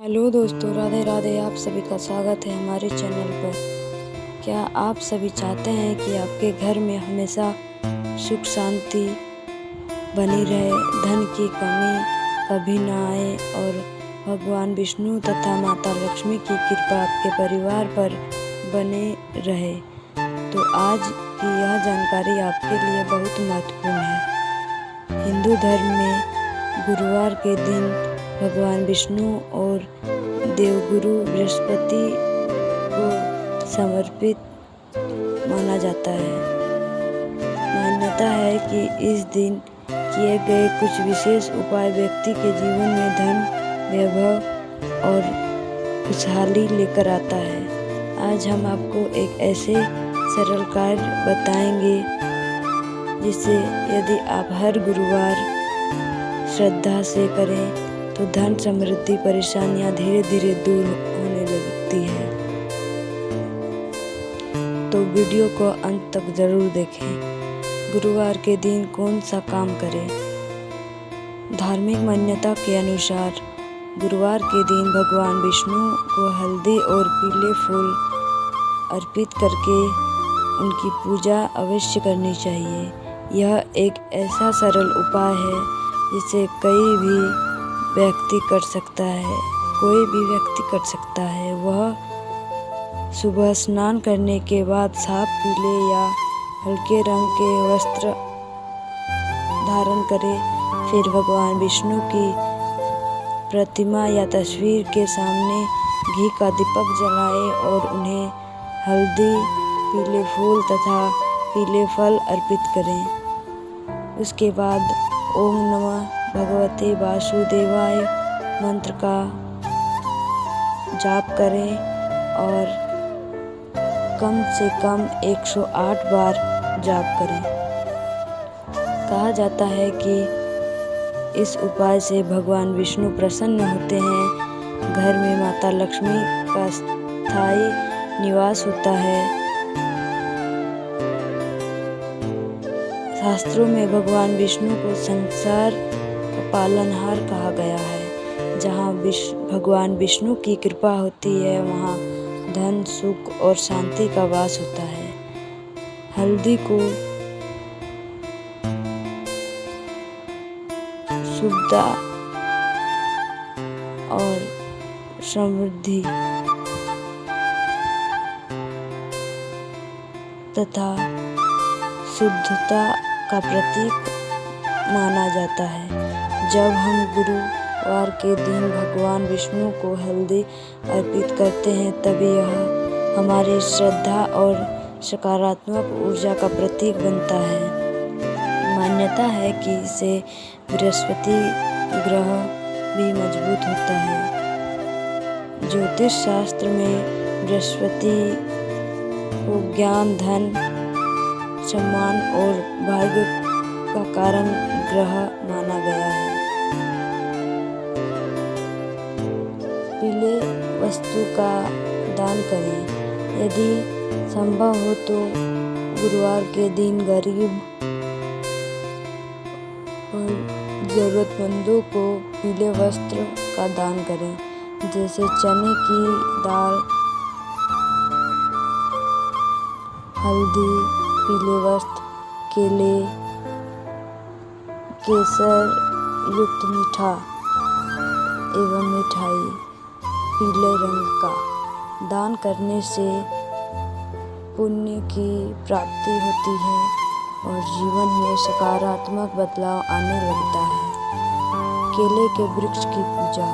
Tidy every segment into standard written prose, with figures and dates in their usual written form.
Hello दोस्तों, राधे राधे। आप सभी का स्वागत है हमारे चैनल पर। क्या आप सभी चाहते हैं कि आपके घर में हमेशा सुख शांति बनी रहे, धन की कमी कभी ना आए और भगवान विष्णु तथा माता लक्ष्मी की कृपा आपके परिवार पर बने रहे? तो आज की यह जानकारी आपके लिए बहुत महत्वपूर्ण है। हिंदू धर्म में गुरुवार के दिन भगवान विष्णु और देवगुरु बृहस्पति को समर्पित माना जाता है। मान्यता है कि इस दिन किए गए कुछ विशेष उपाय व्यक्ति के जीवन में धन, वैभव और खुशहाली लेकर आता है। आज हम आपको एक ऐसे सरल कार्य बताएंगे जिसे यदि आप हर गुरुवार श्रद्धा से करें तो धन, समृद्धि, परेशानियां धीरे धीरे दूर होने लगती है। तो वीडियो को अंत तक जरूर देखें। गुरुवार के दिन कौन सा काम करें? धार्मिक मान्यता के अनुसार गुरुवार के दिन भगवान विष्णु को हल्दी और पीले फूल अर्पित करके उनकी पूजा अवश्य करनी चाहिए। यह एक ऐसा सरल उपाय है जिसे कोई भी व्यक्ति कर सकता है। वह सुबह स्नान करने के बाद साफ पीले या हल्के रंग के वस्त्र धारण करे। फिर भगवान विष्णु की प्रतिमा या तस्वीर के सामने घी का दीपक जलाए और उन्हें हल्दी, पीले फूल तथा पीले फल अर्पित करें। उसके बाद ओम नमः भगवते वासुदेवाय मंत्र का जाप करें और कम से कम 108 बार जाप करें। कहा जाता है कि इस उपाय से भगवान विष्णु प्रसन्न होते हैं, घर में माता लक्ष्मी का स्थायी निवास होता है। शास्त्रों में भगवान विष्णु को संसार का पालनहार कहा गया है। जहाँ भगवान विष्णु की कृपा होती है, वहाँ धन, सुख और शांति का वास होता है। हल्दी को शुभता और समृद्धि तथा शुद्धता का प्रतीक माना जाता है। जब हम गुरुवार के दिन भगवान विष्णु को हल्दी अर्पित करते हैं, तभी यह हमारी श्रद्धा और सकारात्मक ऊर्जा का प्रतीक बनता है। मान्यता है कि इससे बृहस्पति ग्रह भी मजबूत होता है। ज्योतिष शास्त्र में बृहस्पति को ज्ञान, धन, सम्मान और भाग्य का कारण ग्रह माना गया है। पीले वस्तु का दान करें। यदि संभव हो तो गुरुवार के दिन गरीब और जरूरतमंदों को पीले वस्त्र का दान करें, जैसे चने की दाल, हल्दी, पीले वस्त्र, केले, केसर युक्त मीठा एवं मिठाई पीले रंग का दान करने से पुण्य की प्राप्ति होती है और जीवन में सकारात्मक बदलाव आने लगता है। केले के वृक्ष की पूजा।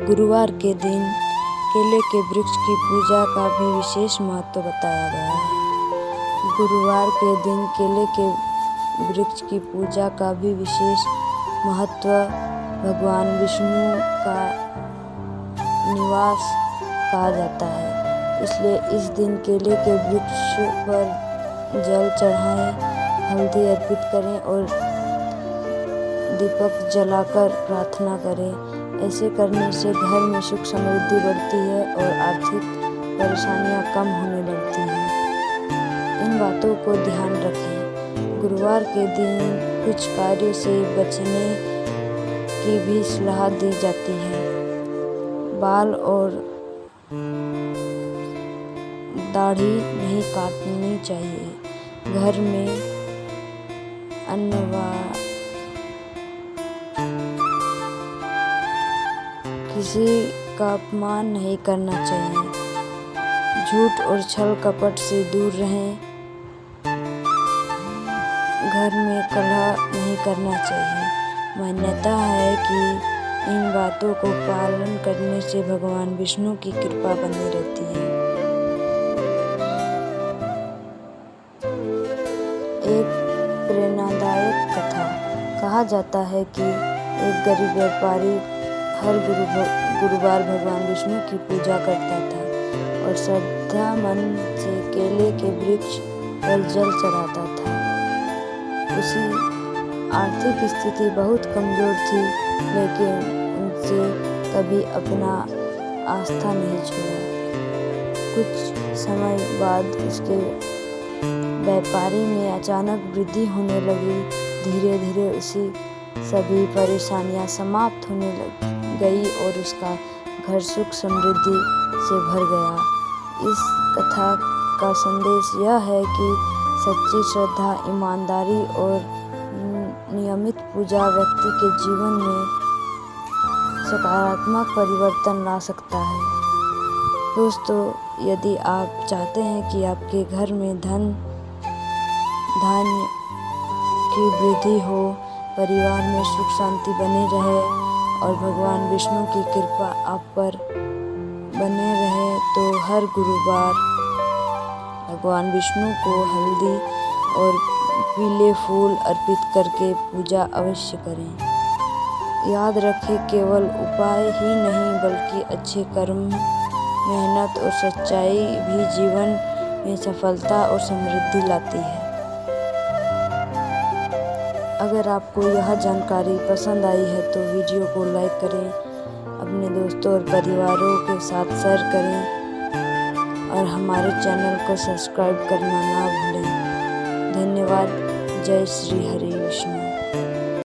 गुरुवार के दिन केले के वृक्ष की पूजा का भी विशेष महत्व बताया गया है। गुरुवार के दिन केले के वृक्ष की पूजा का भी विशेष महत्व भगवान विष्णु का निवास कहा जाता है। इसलिए इस दिन केले के वृक्ष पर जल चढ़ाएं, हल्दी अर्पित करें और दीपक जलाकर प्रार्थना करें। ऐसे करने से घर में सुख समृद्धि बढ़ती है और आर्थिक परेशानियां कम होने लगती हैं। इन बातों को ध्यान रखें। गुरुवार के दिन कुछ कार्यों से बचने की भी सलाह दी जाती है। बाल और दाढ़ी नहीं काटनी चाहिए। घर में अन्न व किसी का अपमान नहीं करना चाहिए। झूठ और छल कपट से दूर रहें। घर में कलह नहीं करना चाहिए। मान्यता है कि इन बातों को पालन करने से भगवान विष्णु की कृपा बनी रहती है। एक प्रेरणादायक कथा। कहा जाता है कि एक गरीब व्यापारी हर गुरुवार भगवान विष्णु की पूजा करता था और श्रद्धा मन से केले के वृक्ष पर जल चढ़ाता था। उसकी आर्थिक स्थिति बहुत कमजोर थी, लेकिन उनसे कभी अपना आस्था नहीं छोड़ा। कुछ समय बाद उसके व्यापारी में अचानक वृद्धि होने लगी। धीरे धीरे उसकी सभी परेशानियां समाप्त होने गई और उसका घर सुख समृद्धि से भर गया। इस कथा का संदेश यह है कि सच्ची श्रद्धा, ईमानदारी और नियमित पूजा व्यक्ति के जीवन में सकारात्मक परिवर्तन ला सकता है। दोस्तों, यदि आप चाहते हैं कि आपके घर में धान्य की वृद्धि हो, परिवार में सुख शांति बनी रहे और भगवान विष्णु की कृपा आप पर बने रहे, तो हर गुरुवार भगवान विष्णु को हल्दी और पीले फूल अर्पित करके पूजा अवश्य करें। याद रखें, केवल उपाय ही नहीं बल्कि अच्छे कर्म, मेहनत और सच्चाई भी जीवन में सफलता और समृद्धि लाती है। अगर आपको यह जानकारी पसंद आई है तो वीडियो को लाइक करें, अपने दोस्तों और परिवारों के साथ शेयर करें और हमारे चैनल को सब्सक्राइब करना ना भूलें। धन्यवाद। जय श्री हरि विष्णु।